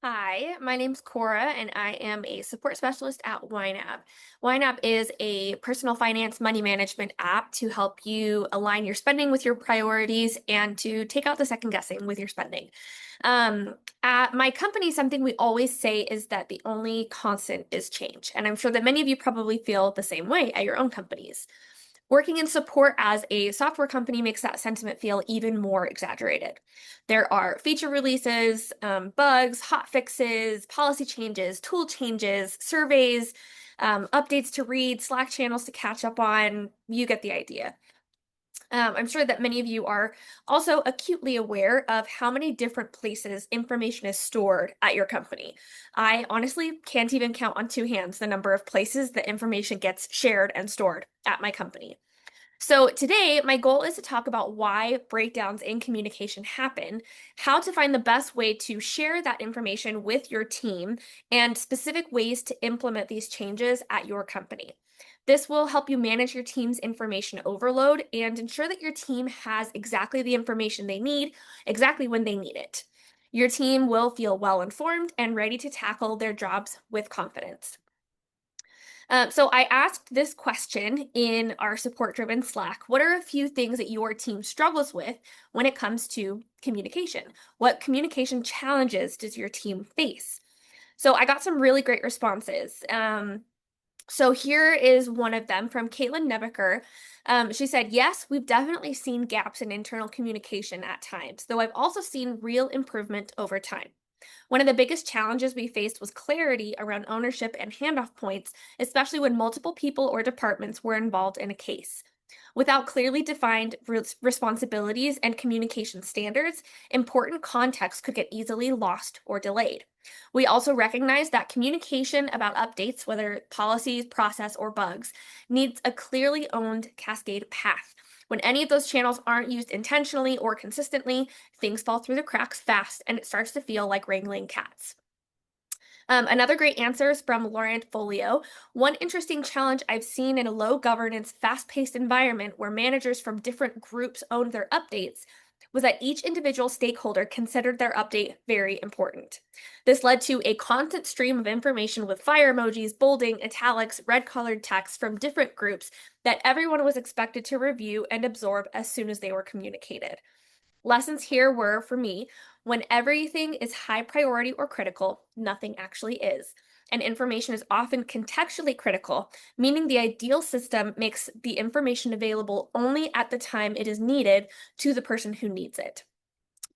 Hi, my name's Cora, and I am a support specialist at YNAB. YNAB is a personal finance money management app to help you align your spending with your priorities and to take out the second guessing with your spending. At my company, something we always say is that the only constant is change. And I'm sure that many of you probably feel the same way at your own companies. Working in support as a software company makes that sentiment feel even more exaggerated. There are feature releases, bugs, hot fixes, policy changes, tool changes, surveys, updates to read, Slack channels to catch up on. You get the idea. I'm sure that many of you are also acutely aware of how many different places information is stored at your company. I honestly can't even count on two hands the number of places that information gets shared and stored at my company. So, today, my goal is to talk about why breakdowns in communication happen, how to find the best way to share that information with your team, and specific ways to implement these changes at your company. This will help you manage your team's information overload and ensure that your team has exactly the information they need, exactly when they need it. Your team will feel well informed and ready to tackle their jobs with confidence. So I asked this question in our support driven Slack. What are a few things that your team struggles with when it comes to communication? What communication challenges does your team face? So I got some really great responses. So here is one of them from Caitlin Nebeker. She said, yes, we've definitely seen gaps in internal communication at times, though I've also seen real improvement over time. One of the biggest challenges we faced was clarity around ownership and handoff points, especially when multiple people or departments were involved in a case. Without clearly defined responsibilities and communication standards, important context could get easily lost or delayed. We also recognize that communication about updates, whether policies, process, or bugs, needs a clearly owned cascade path. When any of those channels aren't used intentionally or consistently, things fall through the cracks fast and it starts to feel like wrangling cats. Another great answer is from Laurent Folio. One interesting challenge I've seen in a low governance, fast paced environment where managers from different groups owned their updates was that each individual stakeholder considered their update very important. This led to a constant stream of information with fire emojis, bolding, italics, red colored text from different groups that everyone was expected to review and absorb as soon as they were communicated. Lessons here were, for me, when everything is high priority or critical, nothing actually is. And information is often contextually critical, meaning the ideal system makes the information available only at the time it is needed to the person who needs it.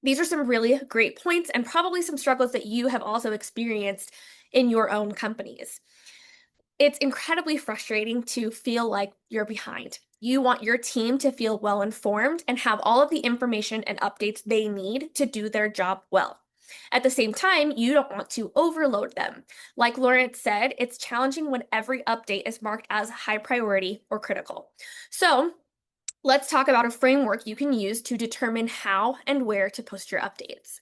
These are some really great points and probably some struggles that you have also experienced in your own companies. It's incredibly frustrating to feel like you're behind. You want your team to feel well informed and have all of the information and updates they need to do their job well. At the same time, you don't want to overload them. Like Lawrence said, it's challenging when every update is marked as high priority or critical. So, let's talk about a framework you can use to determine how and where to post your updates.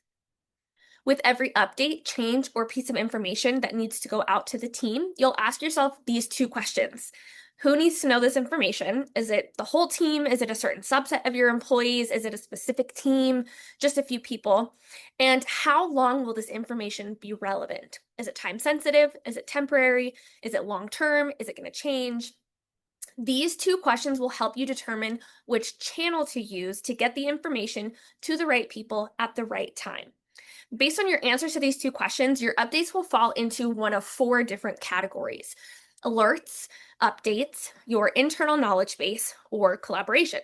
With every update, change, or piece of information that needs to go out to the team, you'll ask yourself these two questions. Who needs to know this information? Is it the whole team? Is it a certain subset of your employees? Is it a specific team? Just a few people? And how long will this information be relevant? Is it time sensitive? Is it temporary? Is it long term? Is it going to change? These two questions will help you determine which channel to use to get the information to the right people at the right time. Based on your answers to these two questions, your updates will fall into one of four different categories: alerts, updates, your internal knowledge base, or collaboration.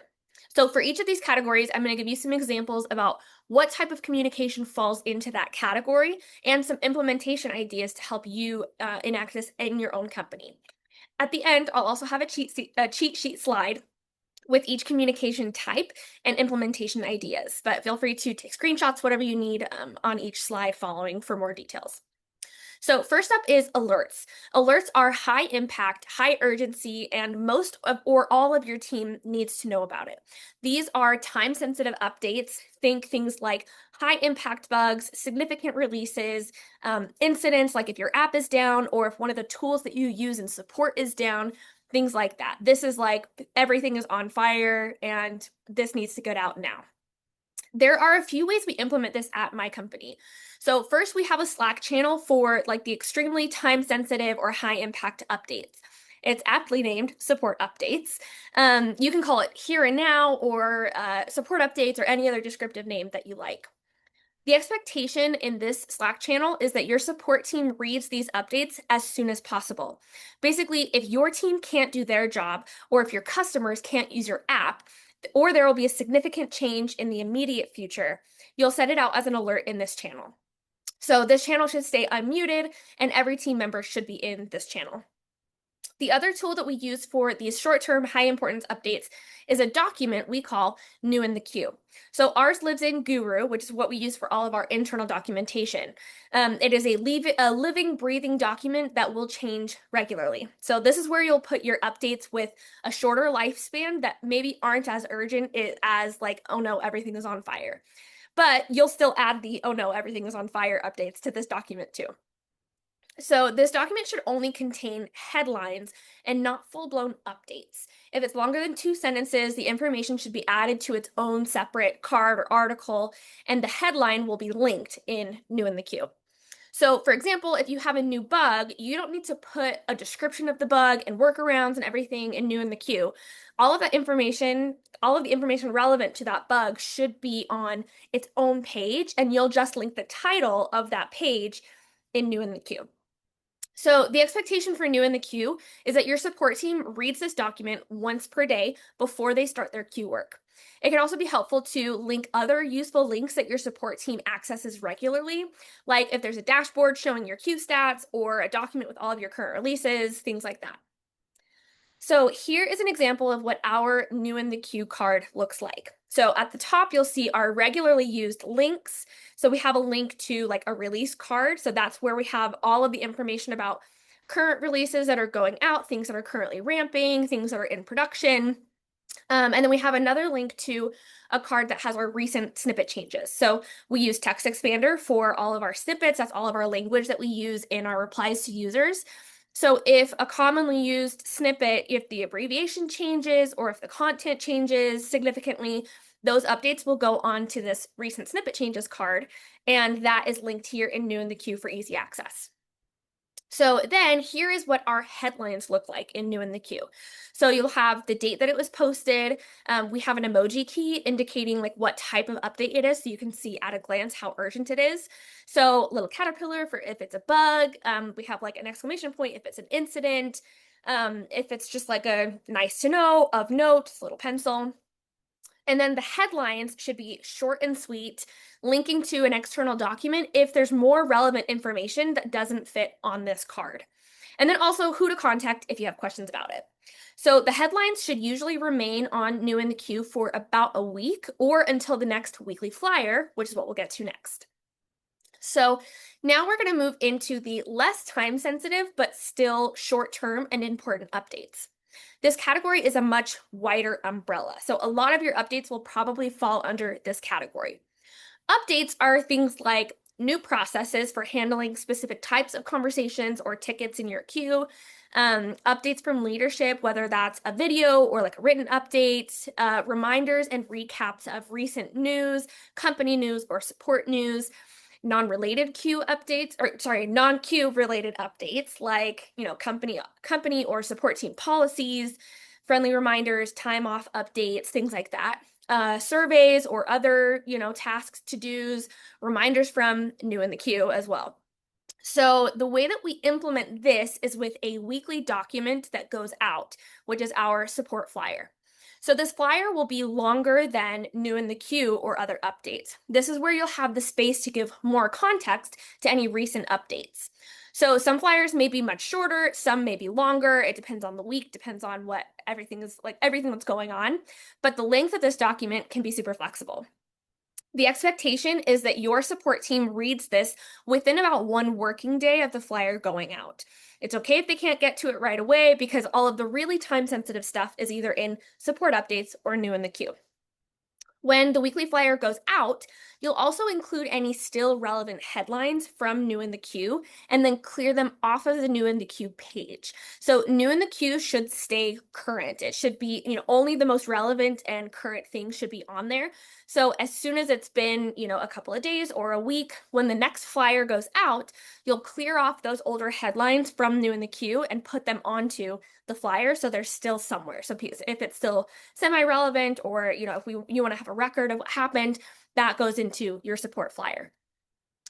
So, for each of these categories, I'm going to give you some examples about what type of communication falls into that category and some implementation ideas to help you enact this in your own company. At the end, I'll also have a cheat sheet slide with each communication type and implementation ideas. But feel free to take screenshots, whatever you need on each slide following for more details. So, first up is alerts. Alerts are high impact, high urgency, and most of or all of your team needs to know about it. These are time sensitive updates. Think things like high impact bugs, significant releases, incidents like if your app is down or if one of the tools that you use in support is down, things like that. This is like everything is on fire and this needs to get out now. There are a few ways we implement this at my company. So first, we have a Slack channel for like the extremely time sensitive or high impact updates. It's aptly named support updates. You can call it here and now or support updates or any other descriptive name that you like. The expectation in this Slack channel is that your support team reads these updates as soon as possible. Basically, if your team can't do their job, or if your customers can't use your app, or there will be a significant change in the immediate future, you'll set it out as an alert in this channel. So this channel should stay unmuted, and every team member should be in this channel. The other tool that we use for these short-term high importance updates is a document we call New in the Queue. So ours lives in Guru, which is what we use for all of our internal documentation. It is a living, breathing document that will change regularly. So this is where you'll put your updates with a shorter lifespan that maybe aren't as urgent as like, oh no, everything is on fire. But you'll still add the, oh no, everything is on fire updates to this document too. So this document should only contain headlines and not full-blown updates. If it's longer than 2 sentences, the information should be added to its own separate card or article, and the headline will be linked in New in the Queue. So for example, if you have a new bug, you don't need to put a description of the bug and workarounds and everything in New in the Queue. All of the information relevant to that bug should be on its own page, and you'll just link the title of that page in New in the Queue. So the expectation for New in the Queue is that your support team reads this document once per day before they start their queue work. It can also be helpful to link other useful links that your support team accesses regularly, like if there's a dashboard showing your queue stats or a document with all of your current releases, things like that. So here is an example of what our New in the Queue card looks like. So at the top, you'll see our regularly used links. So we have a link to like a release card. So that's where we have all of the information about current releases that are going out, things that are currently ramping, things that are in production. And then we have another link to a card that has our recent snippet changes. So we use Text Expander for all of our snippets. That's all of our language that we use in our replies to users. So if a commonly used snippet, if the abbreviation changes or if the content changes significantly, those updates will go on to this recent snippet changes card, and that is linked here in New in the Queue for easy access. So then here is what our headlines look like in New in the Queue. So you'll have the date that it was posted. We have an emoji key indicating like what type of update it is, so you can see at a glance how urgent it is. So little caterpillar for if it's a bug. We have like an exclamation point if it's an incident. If it's just like a nice to know, of note, little pencil. And then the headlines should be short and sweet, linking to an external document if there's more relevant information that doesn't fit on this card. And then also who to contact if you have questions about it. So the headlines should usually remain on New in the Queue for about a week or until the next weekly flyer, which is what we'll get to next. So now we're going to move into the less time sensitive, but still short-term and important updates. This category is a much wider umbrella, so a lot of your updates will probably fall under this category. Updates are things like new processes for handling specific types of conversations or tickets in your queue, updates from leadership, whether that's a video or like a written update, reminders and recaps of recent news, company news or support news, non-related queue updates, or sorry, non-queue related updates like, company or support team policies, friendly reminders, time off updates, things like that. Surveys or other, tasks, to-dos, reminders from New in the Queue as well. So the way that we implement this is with a weekly document that goes out, which is our support flyer. So this flyer will be longer than New in the Queue or other updates. This is where you'll have the space to give more context to any recent updates. So some flyers may be much shorter, some may be longer. It depends on the week, depends on what everything that's going on. But the length of this document can be super flexible. The expectation is that your support team reads this within about 1 working day of the flyer going out. It's okay if they can't get to it right away because all of the really time-sensitive stuff is either in support updates or New in the Queue. When the weekly flyer goes out, You'll also include any still relevant headlines from New in the Queue and then clear them off of the New in the Queue page. So New in the Queue should stay current. It should be, only the most relevant and current things should be on there. So as soon as it's been, a couple of days or a week, when the next flyer goes out, you'll clear off those older headlines from New in the Queue and put them onto the flyer so they're still somewhere. So if it's still semi-relevant, or if you want to have a record of what happened, that goes into your support flyer.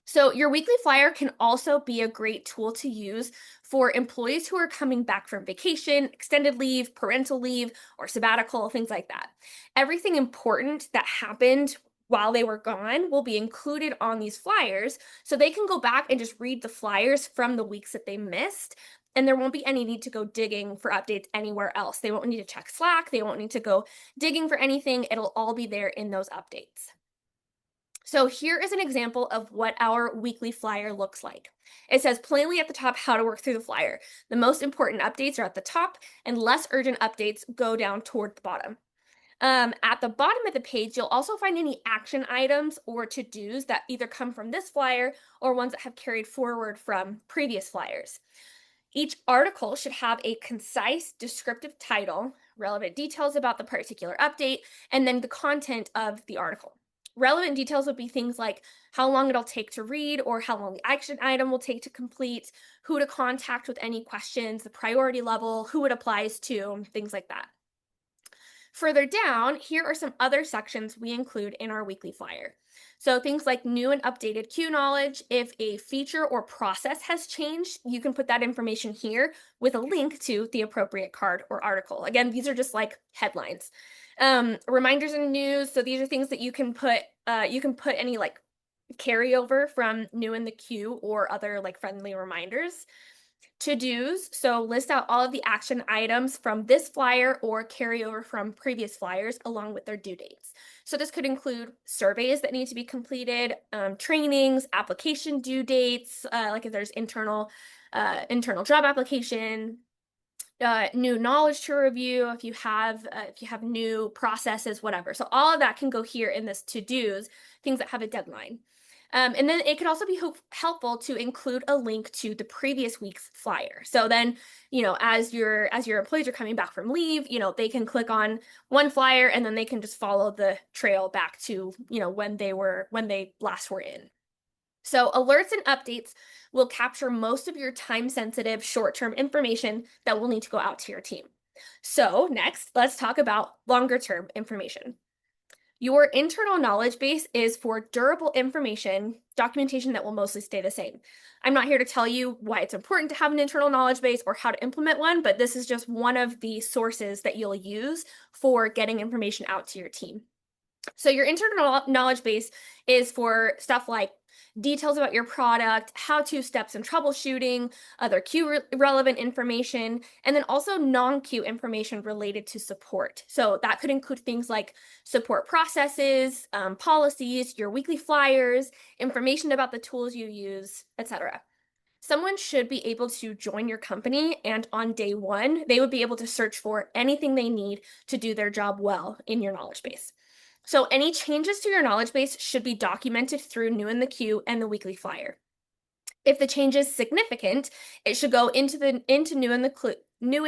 So your weekly flyer can also be a great tool to use for employees who are coming back from vacation, extended leave, parental leave, or sabbatical, things like that. Everything important that happened while they were gone will be included on these flyers, so they can go back and just read the flyers from the weeks that they missed, and there won't be any need to go digging for updates anywhere else. They won't need to check Slack, they won't need to go digging for anything. It'll all be there in those updates. So here is an example of what our weekly flyer looks like. It says plainly at the top how to work through the flyer. The most important updates are at the top, and less urgent updates go down toward the bottom. At the bottom of the page, you'll also find any action items or to-dos that either come from this flyer or ones that have carried forward from previous flyers. Each article should have a concise, descriptive title, relevant details about the particular update, and then the content of the article. Relevant details would be things like how long it'll take to read or how long the action item will take to complete, who to contact with any questions, the priority level, who it applies to, things like that. Further down, here are some other sections we include in our weekly flyer. So things like new and updated Q knowledge. If a feature or process has changed, you can put that information here with a link to the appropriate card or article. Again, these are just like headlines. Reminders and news. So these are things that you can put any like carryover from new in the queue or other like friendly reminders. To-dos, so list out all of the action items from this flyer or carryover from previous flyers along with their due dates. So this could include surveys that need to be completed, trainings, application due dates, like if there's internal job application, new knowledge to review, if you have new processes, whatever. So all of that can go here in this to-dos, things that have a deadline. And then it could also be helpful to include a link to the previous week's flyer. So then, as your employees are coming back from leave, they can click on one flyer and then they can just follow the trail back to, when they last were in. So alerts and updates will capture most of your time-sensitive short-term information that will need to go out to your team. So next, let's talk about longer-term information. Your internal knowledge base is for durable information, documentation that will mostly stay the same. I'm not here to tell you why it's important to have an internal knowledge base or how to implement one, but this is just one of the sources that you'll use for getting information out to your team. So your internal knowledge base is for stuff like details about your product, how-to steps in troubleshooting, other Q relevant information, and then also non-Q information related to support. So that could include things like support processes, policies, your weekly flyers, information about the tools you use, etc. Someone should be able to join your company, and on day one, they would be able to search for anything they need to do their job well in your knowledge base. So any changes to your knowledge base should be documented through New in the Queue and the weekly flyer. If the change is significant, it should go into New in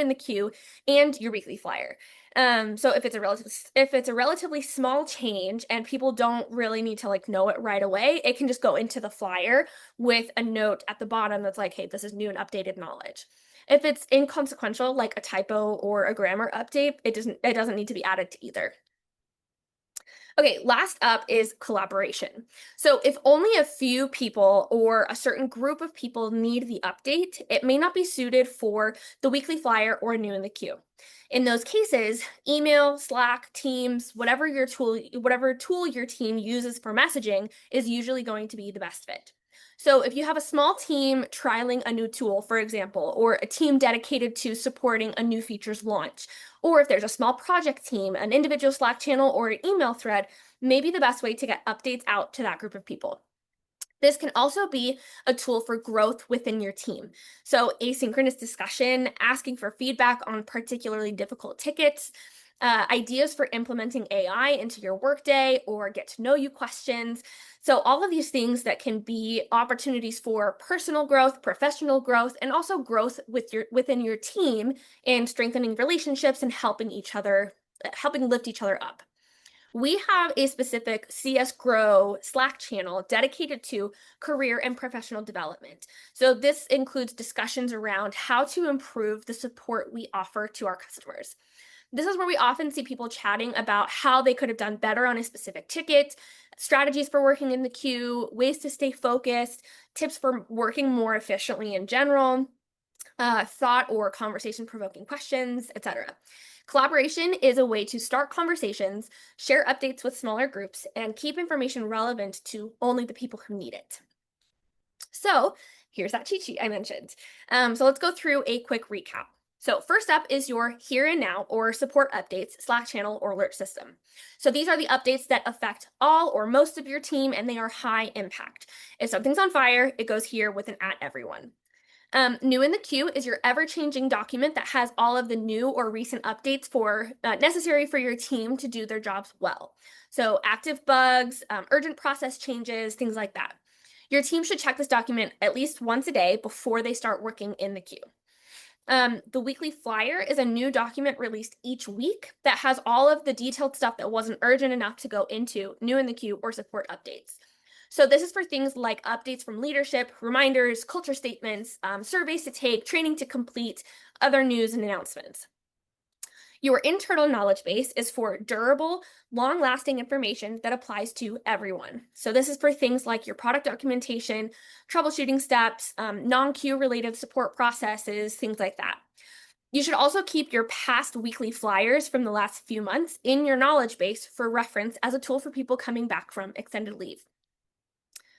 the Queue and your weekly flyer. So if it's a relatively small change and people don't really need to know it right away, it can just go into the flyer with a note at the bottom that's like, hey, this is new and updated knowledge. If it's inconsequential, like a typo or a grammar update, it doesn't need to be added to either. Okay, last up is collaboration. So if only a few people or a certain group of people need the update, it may not be suited for the weekly flyer or New in the Queue. In those cases, email, Slack, Teams, whatever tool your team uses for messaging is usually going to be the best fit. So if you have a small team trialing a new tool, for example, or a team dedicated to supporting a new feature's launch, or if there's a small project team, an individual Slack channel, or an email thread, may be the best way to get updates out to that group of people. This can also be a tool for growth within your team. So asynchronous discussion, asking for feedback on particularly difficult tickets, ideas for implementing AI into your workday, or get to know you questions. So, all of these things that can be opportunities for personal growth, professional growth, and also growth within your team and strengthening relationships and helping lift each other up. We have a specific CS Grow Slack channel dedicated to career and professional development. So, this includes discussions around how to improve the support we offer to our customers. This is where we often see people chatting about how they could have done better on a specific ticket, strategies for working in the queue, ways to stay focused, tips for working more efficiently in general, thought or conversation provoking questions, etc. Collaboration is a way to start conversations, share updates with smaller groups, and keep information relevant to only the people who need it. So, here's that cheat sheet I mentioned. So, let's go through a quick recap. So, first up is your here and now or support updates, Slack channel, or alert system. So, these are the updates that affect all or most of your team and they are high impact. If something's on fire, it goes here with an at everyone. New in the queue is your ever-changing document that has all of the new or recent updates for necessary for your team to do their jobs well. So active bugs, urgent process changes, things like that. Your team should check this document at least once a day before they start working in the queue. The weekly flyer is a new document released each week that has all of the detailed stuff that wasn't urgent enough to go into new in the queue or support updates. So this is for things like updates from leadership, reminders, culture statements, surveys to take, training to complete, other news and announcements. Your internal knowledge base is for durable, long lasting information that applies to everyone. So, this is for things like your product documentation, troubleshooting steps, non queue related support processes, things like that. You should also keep your past weekly flyers from the last few months in your knowledge base for reference as a tool for people coming back from extended leave.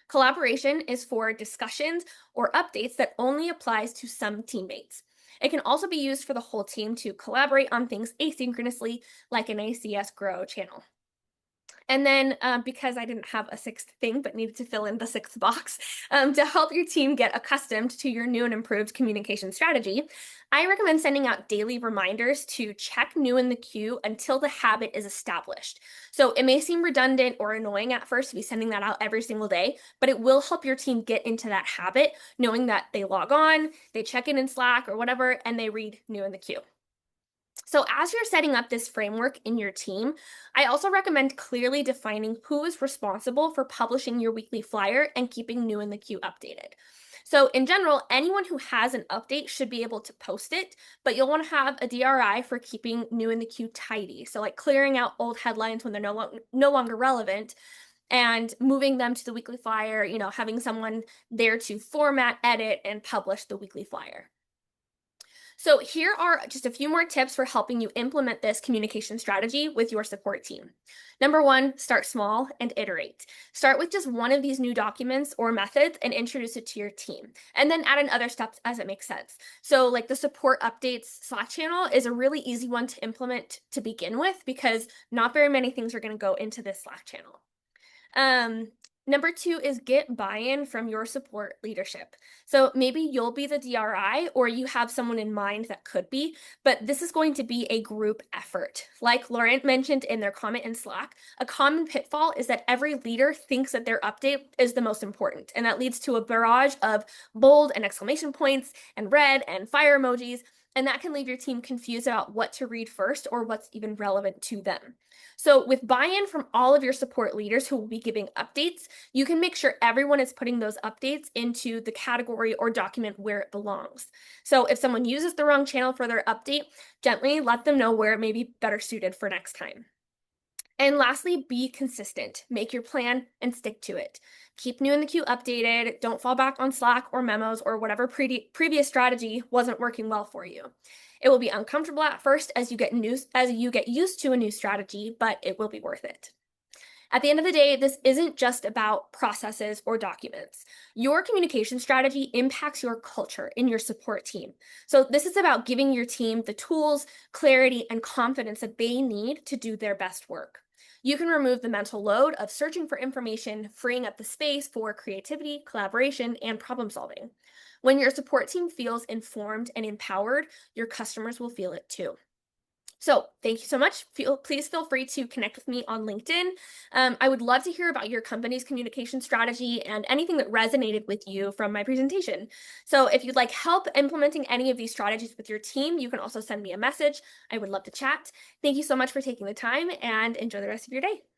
Collaboration is for discussions or updates that only applies to some teammates. It can also be used for the whole team to collaborate on things asynchronously, like an ACS Grow channel. And then, because I didn't have a sixth thing but needed to fill in the sixth box, to help your team get accustomed to your new and improved communication strategy, I recommend sending out daily reminders to check new in the queue until the habit is established. So it may seem redundant or annoying at first to be sending that out every single day, but it will help your team get into that habit, knowing that they log on, they check in Slack or whatever, and they read new in the queue. So, as you're setting up this framework in your team, I also recommend clearly defining who is responsible for publishing your weekly flyer and keeping new in the queue updated. So, in general, anyone who has an update should be able to post it, but you'll want to have a DRI for keeping new in the queue tidy. So, like clearing out old headlines when they're no longer relevant and moving them to the weekly flyer, having someone there to format, edit, and publish the weekly flyer. So, here are just a few more tips for helping you implement this communication strategy with your support team. Number one, start small and iterate. Start with just one of these new documents or methods and introduce it to your team, and then add in other steps as it makes sense. So, like the support updates Slack channel is a really easy one to implement to begin with because not very many things are going to go into this Slack channel. Um, Number two is get buy in from your support leadership. So maybe you'll be the DRI or you have someone in mind that could be, but this is going to be a group effort. Like Lauren mentioned in their comment in Slack, a common pitfall is that every leader thinks that their update is the most important, and that leads to a barrage of bold and exclamation points and red and fire emojis. And that can leave your team confused about what to read first or what's even relevant to them. So, with buy in from all of your support leaders who will be giving updates, you can make sure everyone is putting those updates into the category or document where it belongs. So, if someone uses the wrong channel for their update, gently let them know where it may be better suited for next time. And lastly, be consistent. Make your plan and stick to it. Keep new in the queue updated. Don't fall back on Slack or memos or whatever previous strategy wasn't working well for you. It will be uncomfortable at first as you get used to a new strategy, but it will be worth it. At the end of the day, this isn't just about processes or documents. Your communication strategy impacts your culture in your support team. So, this is about giving your team the tools, clarity, and confidence that they need to do their best work. You can remove the mental load of searching for information, freeing up the space for creativity, collaboration, and problem solving. When your support team feels informed and empowered, your customers will feel it too. So thank you so much. Please feel free to connect with me on LinkedIn. I would love to hear about your company's communication strategy and anything that resonated with you from my presentation. So if you'd like help implementing any of these strategies with your team, you can also send me a message. I would love to chat. Thank you so much for taking the time and enjoy the rest of your day.